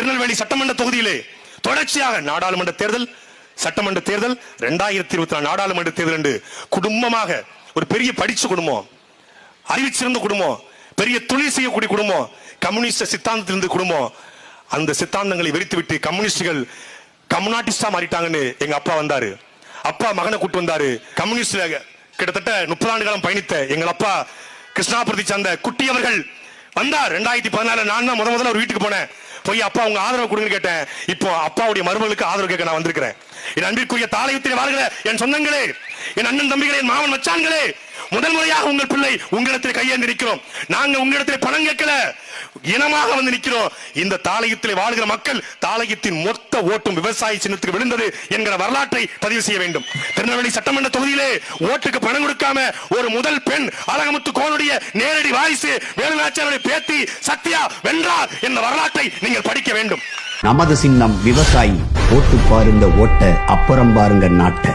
திருநெல்வேலி சட்டமன்ற தொகுதியிலே தொடர்ச்சியாக நாடாளுமன்ற தேர்தல், சட்டமன்ற தேர்தல், 2024 நாடாளுமன்ற தேர்தல் என்று குடும்பமாக, ஒரு பெரிய படிச்ச குடும்பம், அறிவிச்சிருந்த குடும்பம், பெரிய தொழில் செய்யக்கூடிய குடும்பம், கம்யூனிஸ்ட் சித்தாந்தத்திலிருந்து குடும்பம், அந்த சித்தாந்தங்களை வெறித்துவிட்டு கம்யூனிஸ்டுகள் கம்யூனிஸ்டா மாறிட்டாங்கன்னு எங்க அப்பா வந்தாரு. அப்பா மகனை கூட்டு வந்தாரு. கம்யூனிஸ்ட் கிட்டத்தட்ட 30 ஆண்டு காலம் பயணித்த எங்கள் அப்பா கிருஷ்ணாபுரத்தை சார்ந்த குட்டி அவர்கள் வந்தார். 2014 நான் தான் முதல்ல ஒரு வீட்டுக்கு போனேன். போய் அப்பா உங்க ஆதரவு கொடுங்க கேட்டேன். இப்போ அப்பாவுடைய மருமகளுக்கு ஆதரவு கேட்க நான் வந்திருக்கிறேன். என் அன்பிற்குரிய தாளையத்தில் வாழ்கிற என் சொந்தங்களே, என் அண்ணன் தம்பிகளே, என் மாமன் மச்சான்களே, முதல் முறையாக உங்கள் பிள்ளை உங்களிடத்தில் கையேந்தி நிற்கிறோம். நாங்க உங்களிடத்தில் பணம் கேட்கல, இனமாக வந்து நிற்கிறோம். இந்த தாளையத்தில் வாழ்கிற மக்கள் தாளையத்தின் மொத்த ஓட்டும் விவசாய சின்னத்துக்கு விழுந்தது என்கிற வரலாற்றை பதிவு செய்ய வேண்டும். திருநெல்வேலி சட்டமன்ற தொகுதியிலே ஓட்டுக்கு பணம் கொடுக்காம ஒரு முதல் பெண் அழகமுத்து கோனுடைய நேரடி வாரிசு வேலுநாச்சியாருடைய பேத்தி சத்யா வென்றார் என்ற வரலாற்றை நீங்கள் படிக்க வேண்டும். நமது சின்னம் விவசாயி. ஓட்டு பாருங்க ஓட்ட, அப்புறம் பாருங்க நாட்டை.